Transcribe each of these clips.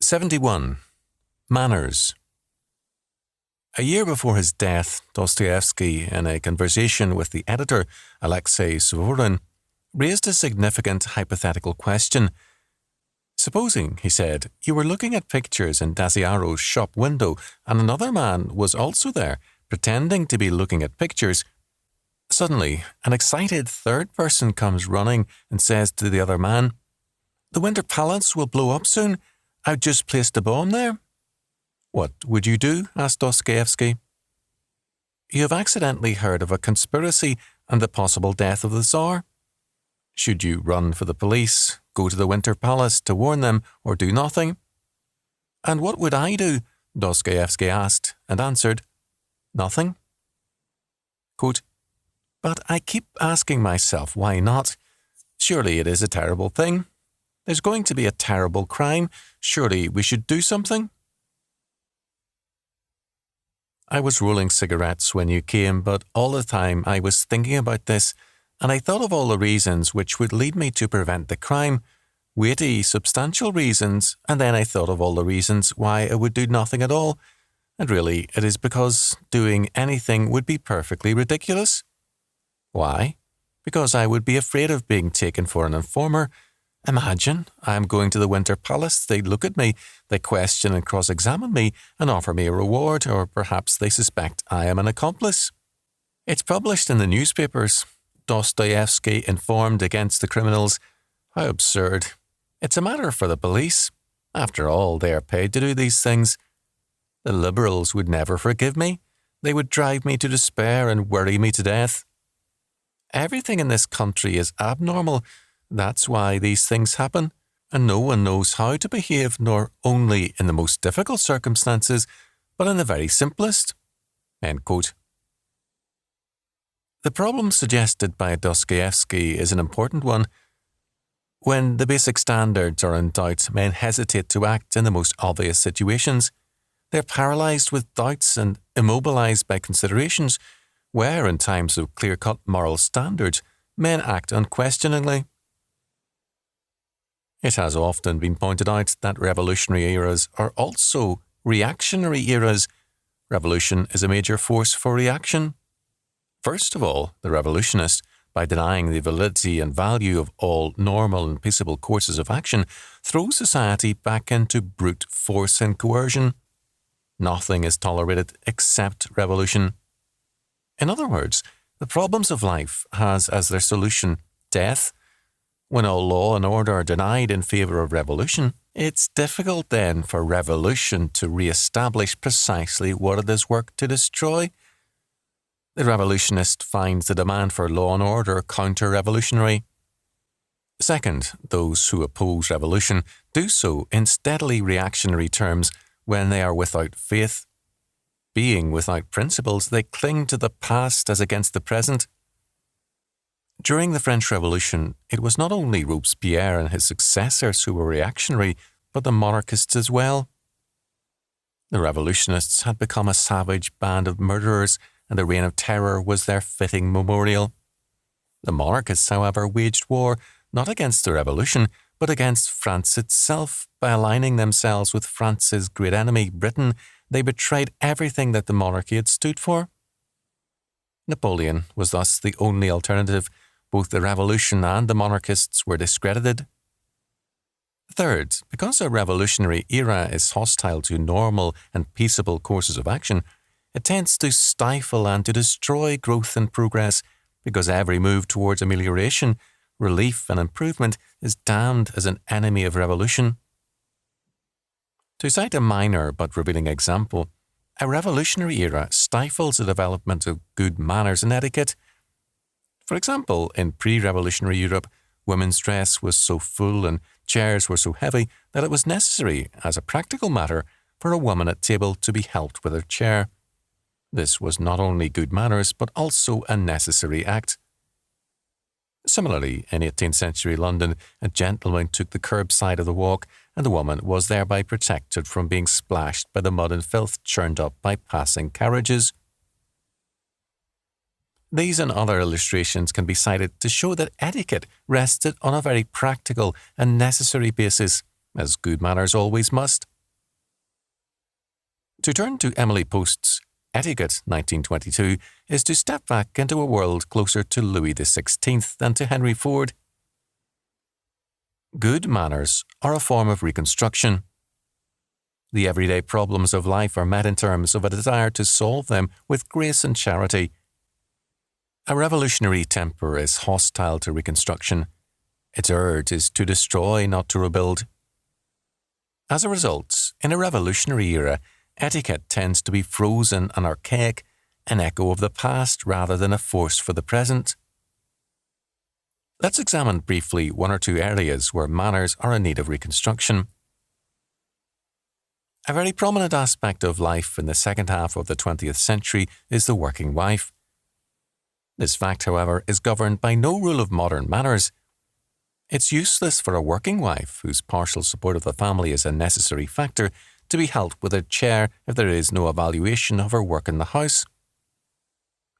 71. Manners. A year before his death, Dostoevsky, in a conversation with the editor, Alexei Suvorin, raised a significant hypothetical question. Supposing, he said, you were looking at pictures in Daziaro's shop window and another man was also there, pretending to be looking at pictures. Suddenly, an excited third person comes running and says to the other man, "The Winter Palace will blow up soon. I've just placed a bomb there." "What would you do?" asked Dostoevsky. "You have accidentally heard of a conspiracy and the possible death of the Tsar. Should you run for the police, go to the Winter Palace to warn them, or do nothing?" "And what would I do?" Dostoevsky asked, and answered, "Nothing." Quote, "But I keep asking myself, why not? Surely it is a terrible thing. There's going to be a terrible crime. Surely we should do something." I was rolling cigarettes when you came, but all the time I was thinking about this, and I thought of all the reasons which would lead me to prevent the crime, weighty, substantial reasons, and then I thought of all the reasons why I would do nothing at all, and really it is because doing anything would be perfectly ridiculous. Why? Because I would be afraid of being taken for an informer. Imagine, I am going to the Winter Palace, they look at me, they question and cross-examine me and offer me a reward, or perhaps they suspect I am an accomplice. It's published in the newspapers. Dostoevsky informed against the criminals. How absurd. It's a matter for the police. After all, they are paid to do these things. The liberals would never forgive me. They would drive me to despair and worry me to death. Everything in this country is abnormal. That's why these things happen, and no one knows how to behave, nor only in the most difficult circumstances, but in the very simplest." End quote. The problem suggested by Dostoevsky is an important one. When the basic standards are in doubt, men hesitate to act in the most obvious situations. They're paralyzed with doubts and immobilized by considerations, where, in times of clear-cut moral standards, men act unquestioningly. It has often been pointed out that revolutionary eras are also reactionary eras. Revolution is a major force for reaction. First of all, the revolutionist, by denying the validity and value of all normal and peaceable courses of action, throws society back into brute force and coercion. Nothing is tolerated except revolution. In other words, the problems of life has as their solution death. When all law and order are denied in favour of revolution, it's difficult then for revolution to re-establish precisely what it is worked to destroy. The revolutionist finds the demand for law and order counter-revolutionary. Second, those who oppose revolution do so in steadily reactionary terms when they are without faith. Being without principles, they cling to the past as against the present. During the French Revolution, it was not only Robespierre and his successors who were reactionary, but the monarchists as well. The revolutionists had become a savage band of murderers, and the Reign of Terror was their fitting memorial. The monarchists, however, waged war not against the revolution, but against France itself. By aligning themselves with France's great enemy, Britain, they betrayed everything that the monarchy had stood for. Napoleon was thus the only alternative. Both the revolution and the monarchists were discredited. Third, because a revolutionary era is hostile to normal and peaceable courses of action, it tends to stifle and to destroy growth and progress, because every move towards amelioration, relief and improvement is damned as an enemy of revolution. To cite a minor but revealing example, a revolutionary era stifles the development of good manners and etiquette. For example, in pre-revolutionary Europe, women's dress was so full and chairs were so heavy that it was necessary, as a practical matter, for a woman at table to be helped with her chair. This was not only good manners, but also a necessary act. Similarly, in 18th century London, a gentleman took the curbside of the walk, and the woman was thereby protected from being splashed by the mud and filth churned up by passing carriages. These and other illustrations can be cited to show that etiquette rested on a very practical and necessary basis, as good manners always must. To turn to Emily Post's Etiquette 1922 is to step back into a world closer to Louis XVI than to Henry Ford. Good manners are a form of reconstruction. The everyday problems of life are met in terms of a desire to solve them with grace and charity. A revolutionary temper is hostile to reconstruction. Its urge is to destroy, not to rebuild. As a result, in a revolutionary era, etiquette tends to be frozen and archaic, an echo of the past rather than a force for the present. Let's examine briefly one or two areas where manners are in need of reconstruction. A very prominent aspect of life in the second half of the 20th century is the working wife. This fact, however, is governed by no rule of modern manners. It's useless for a working wife, whose partial support of the family is a necessary factor, to be held with a chair if there is no evaluation of her work in the house.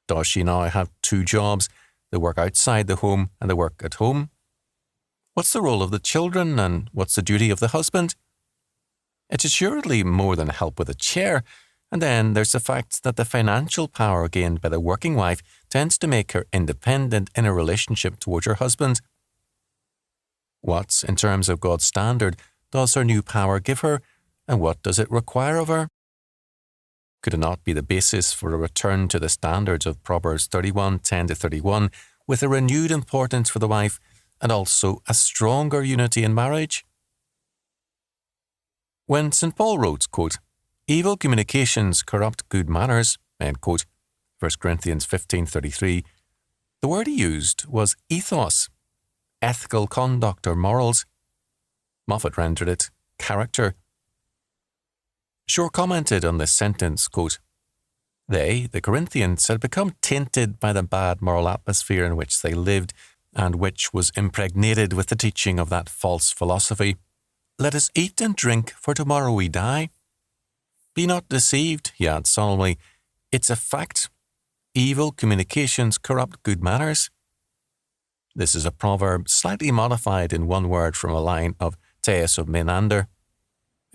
Does she now have two jobs, the work outside the home and the work at home? What's the role of the children and what's the duty of the husband? It's assuredly more than help with a chair, and then there's the fact that the financial power gained by the working wife tends to make her independent in a relationship towards her husband. What, in terms of God's standard, does her new power give her, and what does it require of her? Could it not be the basis for a return to the standards of Proverbs 31:10-31, with a renewed importance for the wife and also a stronger unity in marriage? When St. Paul wrote, quote, "Evil communications corrupt good manners," end quote, 1 Corinthians 15:33, the word he used was ethos, ethical conduct or morals. Moffat rendered it character. Shore commented on this sentence, quote, "They, the Corinthians, had become tainted by the bad moral atmosphere in which they lived and which was impregnated with the teaching of that false philosophy. Let us eat and drink, for tomorrow we die. Be not deceived," he adds solemnly, "it's a fact. Evil communications corrupt good manners." This is a proverb slightly modified in one word from a line of Thais of Menander.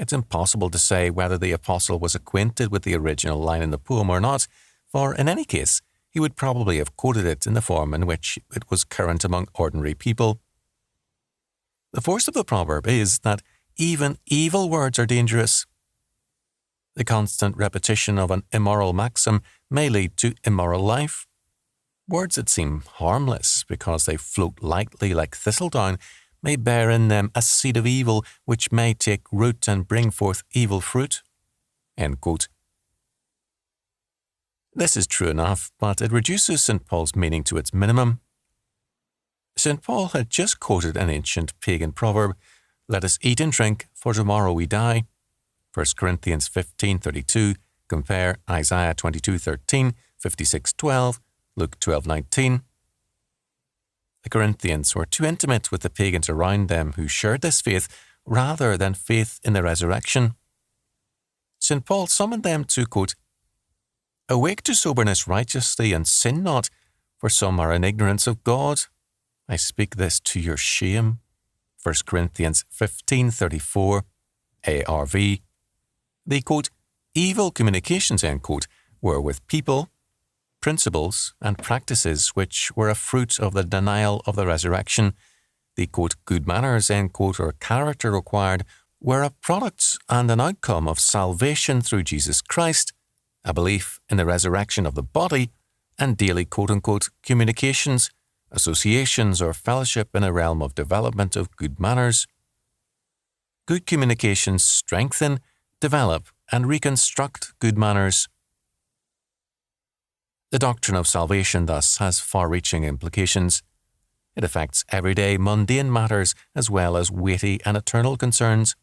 It's impossible to say whether the apostle was acquainted with the original line in the poem or not, for in any case, he would probably have quoted it in the form in which it was current among ordinary people. The force of the proverb is that even evil words are dangerous. The constant repetition of an immoral maxim may lead to immoral life. Words that seem harmless because they float lightly like thistledown may bear in them a seed of evil which may take root and bring forth evil fruit. End quote. This is true enough, but it reduces St. Paul's meaning to its minimum. St. Paul had just quoted an ancient pagan proverb, "Let us eat and drink, for tomorrow we die." 1 Corinthians 15:32, compare Isaiah 22:13, 56:12, Luke 12:19. The Corinthians were too intimate with the pagans around them who shared this faith rather than faith in the resurrection. St. Paul summoned them to, quote, "Awake to soberness righteously and sin not, for some are in ignorance of God. I speak this to your shame." 1 Corinthians 15:34, ARV. The, quote, "evil communications," end quote, were with people, principles, and practices which were a fruit of the denial of the resurrection. The, quote, "good manners," end quote, or character required, were a product and an outcome of salvation through Jesus Christ, a belief in the resurrection of the body, and daily, quote unquote, communications, associations, or fellowship in a realm of development of good manners. Good communications strengthen, develop, and reconstruct good manners. The doctrine of salvation, thus, has far-reaching implications. It affects everyday mundane matters as well as weighty and eternal concerns.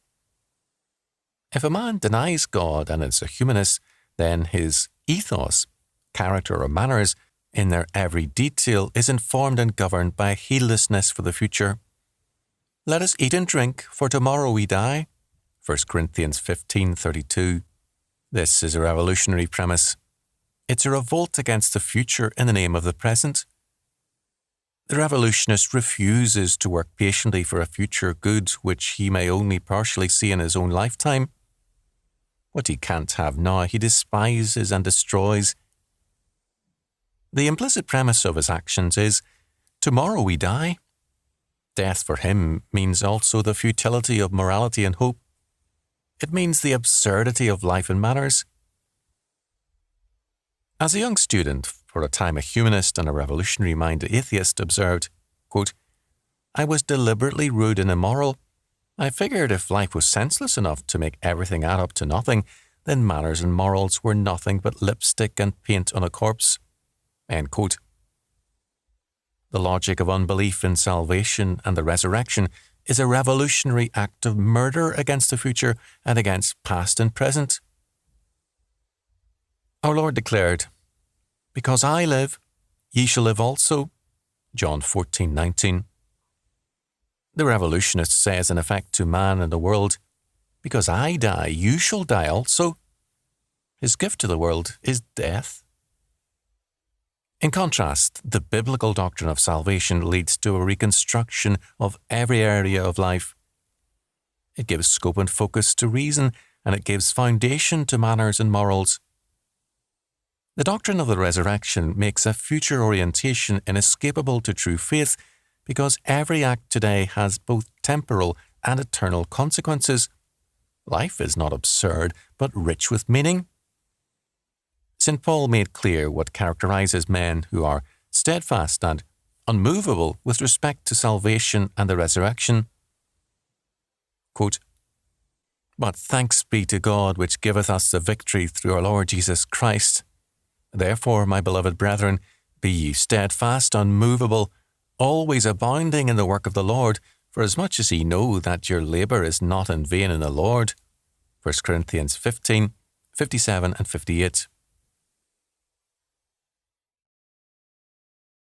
If a man denies God and is a humanist, then his ethos, character or manners, in their every detail is informed and governed by heedlessness for the future. "Let us eat and drink, for tomorrow we die." 1 Corinthians 15:32. This is a revolutionary premise. It's a revolt against the future in the name of the present. The revolutionist refuses to work patiently for a future good which he may only partially see in his own lifetime. What he can't have now, he despises and destroys. The implicit premise of his actions is, tomorrow we die. Death for him means also the futility of morality and hope. It means the absurdity of life and manners. As a young student, for a time a humanist and a revolutionary-minded atheist, observed, quote, I was deliberately rude and immoral. I figured if life was senseless enough to make everything add up to nothing, then manners and morals were nothing but lipstick and paint on a corpse. End quote. The logic of unbelief in salvation and the resurrection is a revolutionary act of murder against the future and against past and present. Our Lord declared, Because I live, ye shall live also. John 14:19. The revolutionist says in effect to man and the world, Because I die, you shall die also. His gift to the world is death. In contrast, the biblical doctrine of salvation leads to a reconstruction of every area of life. It gives scope and focus to reason, and it gives foundation to manners and morals. The doctrine of the resurrection makes a future orientation inescapable to true faith, because every act today has both temporal and eternal consequences. Life is not absurd, but rich with meaning. St. Paul made clear what characterizes men who are steadfast and unmovable with respect to salvation and the resurrection. Quote, But thanks be to God which giveth us the victory through our Lord Jesus Christ. Therefore, my beloved brethren, be ye steadfast, unmovable, always abounding in the work of the Lord, for as much as ye know that your labour is not in vain in the Lord. 1 Corinthians 15:57 and 58.